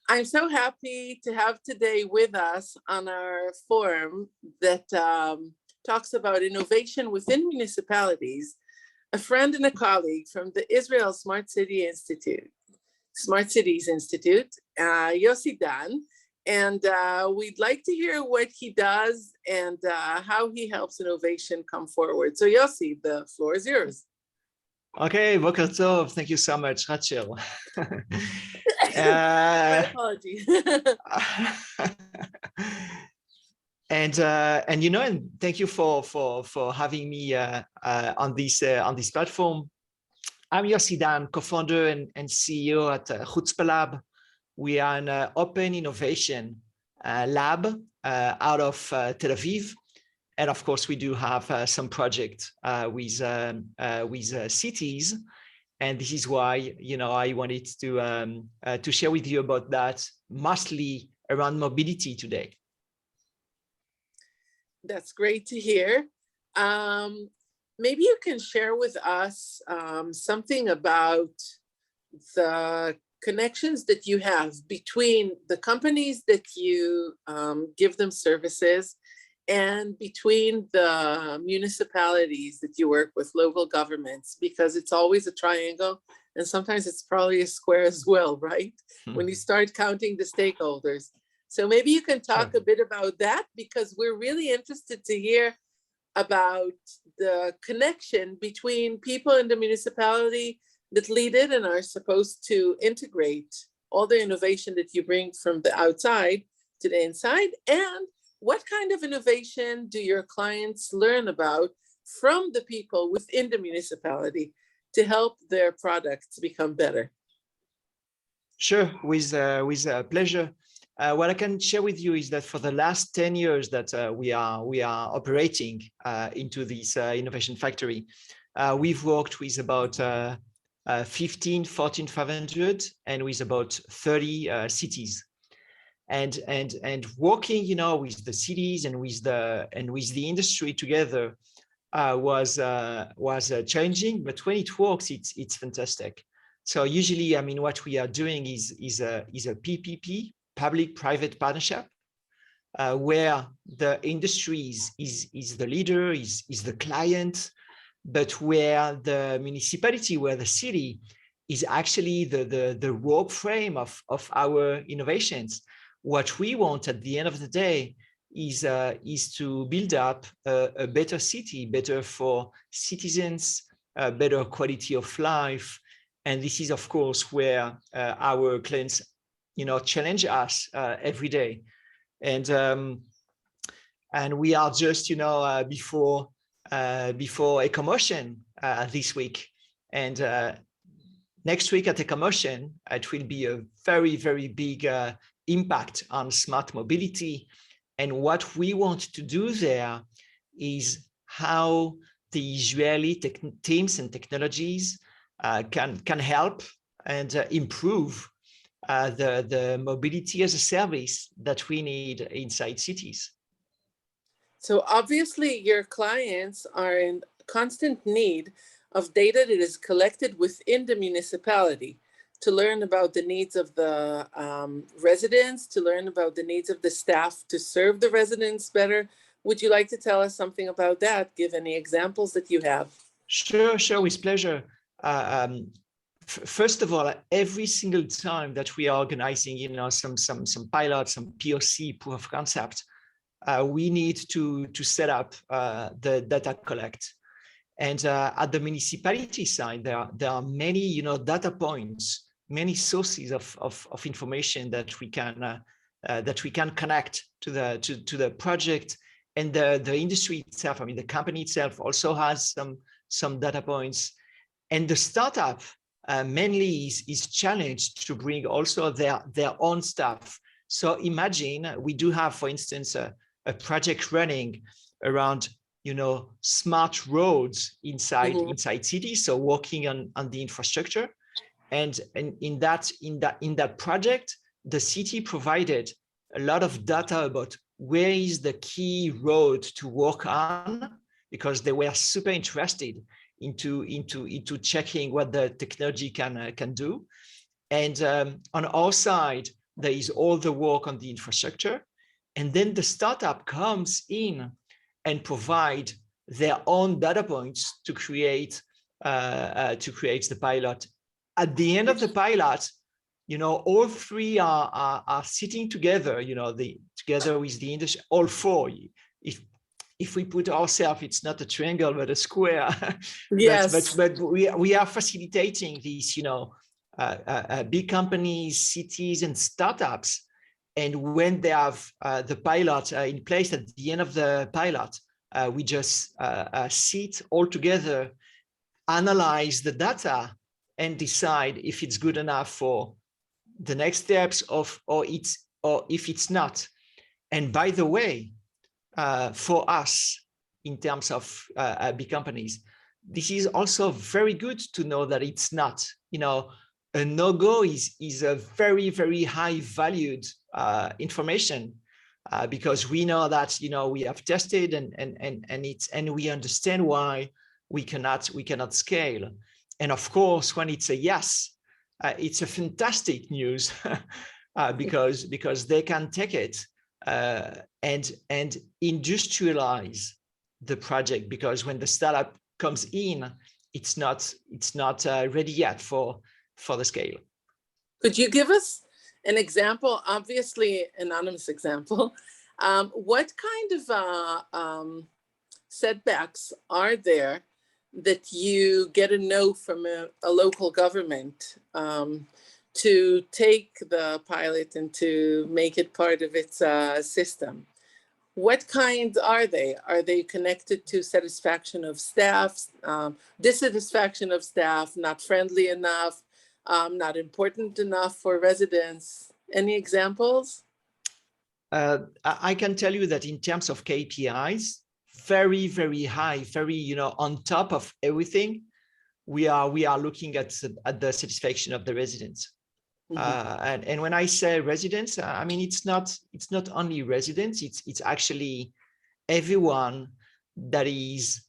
I'm so happy to have today with us on our forum that talks about innovation within municipalities, a friend and a colleague from the Israel Smart Cities Institute, Yossi Dan. And we'd like to hear what he does and how he helps innovation come forward. So Yossi, the floor is yours. Okay, Boker Tov. Thank you so much, Rachel. My apology. and thank you for having me on this platform. I'm Yossi Dan, co-founder and CEO at Chutzpah Lab. We are an open innovation lab out of Tel Aviv. And of course, we do have some projects with cities, and this is why I wanted to share with you about that, mostly around mobility today. That's great to hear. Maybe you can share with us something about the connections that you have between the companies that you give them services and between the municipalities that you work with, local governments, because it's always a triangle and sometimes it's probably a square as well, right? When you start counting the stakeholders. So maybe you can talk a bit about that, because we're really interested to hear about the connection between people in the municipality that lead it and are supposed to integrate all the innovation that you bring from the outside to the inside, and what kind of innovation do your clients learn about from the people within the municipality to help their products become better? Sure, with pleasure. What I can share with you is that for the last 10 years that we are operating into this innovation factory, we've worked with about 15 Fortune 500 and with about 30 cities. And working, with the cities and with the industry together was challenging, but when it works, it's fantastic. So usually, what we are doing is a PPP, public-private partnership, where the industry is the leader, is the client, but where the municipality, where the city is actually the rope frame of our innovations. What we want at the end of the day is to build up a better city, better for citizens, better quality of life. And this is, of course, where our clients, challenge us every day. And we are just, before EIjkenaar this week. And next week at EIjkenaar, it will be a very, very big impact on smart mobility. And what we want to do there is how the Israeli teams and technologies can help and improve the mobility as a service that we need inside cities. So obviously your clients are in constant need of data that is collected within the municipality to learn about the needs of the residents, to learn about the needs of the staff to serve the residents better. Would you like to tell us something about that? Give any examples that you have? Sure, with pleasure. First of all, every single time that we are organizing, some pilots, some POC, proof of concept, we need to set up the data collect. And at the municipality side, there are many, data points, many sources of information that we can connect to the project, and the industry itself. The company itself also has some data points, and the startup mainly is challenged to bring also their own stuff. So imagine we do have, for instance, a project running around smart roads inside cities, so working on the infrastructure, and in that project, the city provided a lot of data about where is the key road to work on, because they were super interested into checking what the technology can do. And on our side, there is all the work on the infrastructure, and then the startup comes in and provide their own data points to create the pilot. At the end of the pilot, all three are sitting together, together with the industry, all four. If we put ourselves, it's not a triangle, but a square. Yes. but we are facilitating these, big companies, cities, and startups. And when they have the pilot in place, at the end of the pilot, we just sit all together, analyze the data, and decide if it's good enough for the next steps or if it's not. And by the way, for us, in terms of big companies, this is also very good to know that it's not. A no-go is a very, very high valued information, because we know that we have tested and we understand why we cannot scale. And of course, when it's a yes, it's a fantastic news because they can take it and industrialize the project, because when the startup comes in, it's not ready yet for the scale. Could you give us an example, obviously anonymous example? What kind of setbacks are there that you get a no from a local government to take the pilot and to make it part of its system? What kinds are they? Are they connected to satisfaction of staff, dissatisfaction of staff, not friendly enough, not important enough for residents? Any examples? I can tell you that in terms of KPIs, very, very high, very, on top of everything, we are looking at the satisfaction of the residents. Mm-hmm. And when I say residents, I mean, it's not only residents, it's actually everyone that is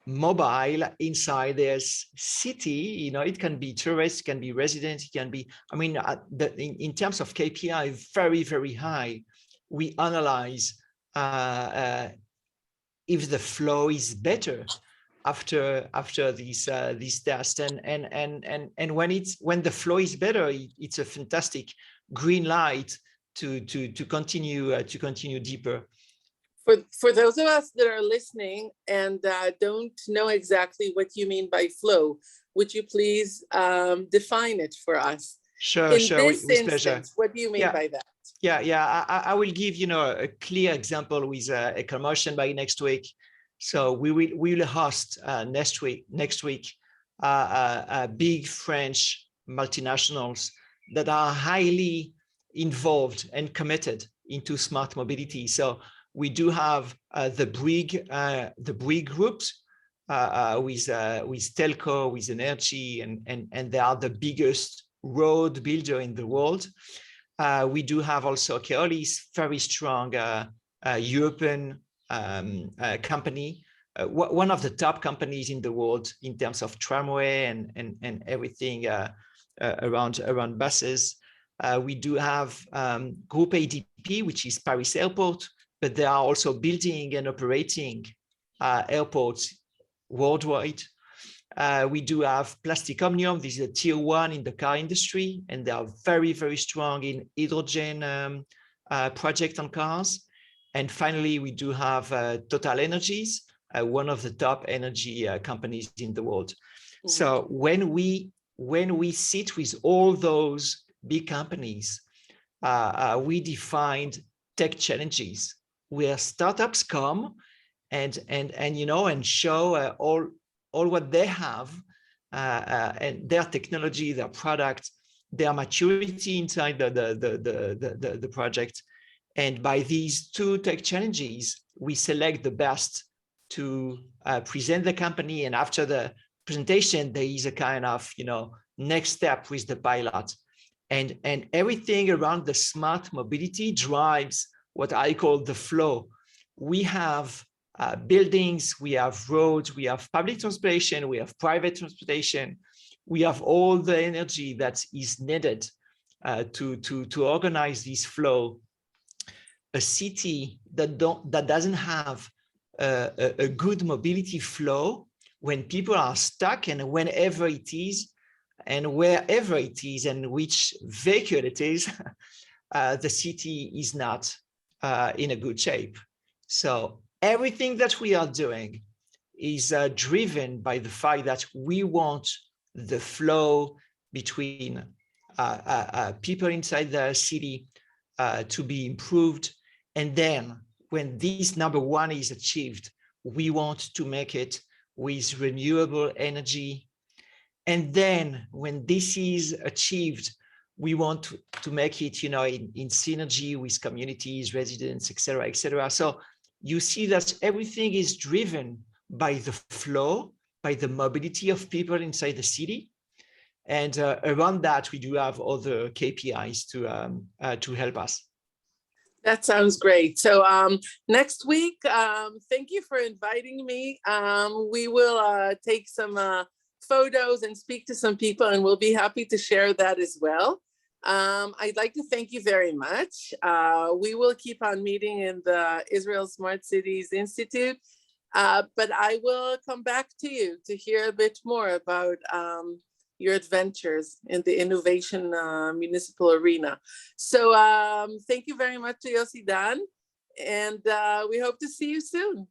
mobile inside their city. It can be tourists, it can be residents, it can be, I mean, in terms of KPI, very, very high. We analyze if the flow is better after these tests, and when the flow is better, it's a fantastic green light to continue deeper. For those of us that are listening and don't know exactly what you mean by flow, would you please define it for us? Sure, In sure, this with instance, pleasure. What do you mean by that? Yeah. I will give a clear example with a commotion by next week. So we will host next week big French multinationals that are highly involved and committed into smart mobility. So we do have the Bouygues groups with Telco, with Energy, and they are the biggest road builder in the world. We do have also Keolis, very strong European company, one of the top companies in the world in terms of tramway and everything around buses. We do have Group ADP, which is Paris Airport, but they are also building and operating airports worldwide. We do have Plastic Omnium. This is a tier 1 in the car industry, and they are very, very strong in hydrogen project on cars. And finally, we do have Total Energies, one of the top energy companies in the world. Mm-hmm. So when we sit with all those big companies, we defined tech challenges where startups come and show all what they have and their technology, their product, their maturity inside the project. And by these 2 tech challenges, we select the best to present the company. And after the presentation, there is a kind of next step with the pilot. And everything around the smart mobility drives what I call the flow. We have buildings, we have roads, we have public transportation, we have private transportation, we have all the energy that is needed to organize this flow. A city that doesn't have a good mobility flow, when people are stuck, and whenever it is, and wherever it is, and which vehicle it is, the city is not in a good shape. So everything that we are doing is driven by the fact that we want the flow between people inside the city to be improved. And then when this number one is achieved, we want to make it with renewable energy. And then when this is achieved, we want to make it, in synergy with communities, residents, et cetera, et cetera. So you see that everything is driven by the flow, by the mobility of people inside the city. And around that, we do have other KPIs to help us. That sounds great. So next week, thank you for inviting me. We will take some photos and speak to some people, and we'll be happy to share that as well. I'd like to thank you very much. We will keep on meeting in the Israel Smart Cities Institute, but I will come back to you to hear a bit more about your adventures in the innovation municipal arena. So thank you very much to Yossi Dan, and we hope to see you soon.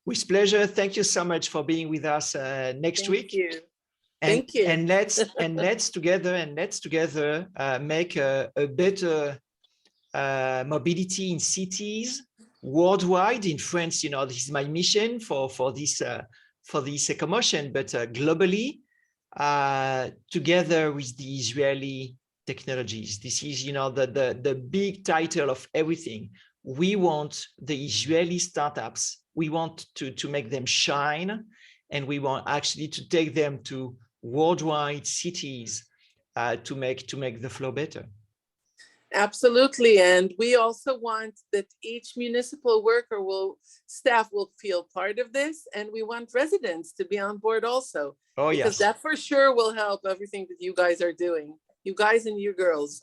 With pleasure. Thank you so much for being with us next week. Thank you. And let's together make a better mobility in cities worldwide. In France, this is my mission for this EcoMotion, but globally, together with the Israeli technologies. This is, the big title of everything. We want the Israeli startups. We want to make them shine, and we want actually to take them to worldwide cities to make the flow better. Absolutely, and we also want that each municipal worker staff will feel part of this, and we want residents to be on board also. Oh, because that for sure will help everything that you guys are doing. You guys and you girls.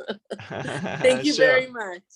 Thank you very much.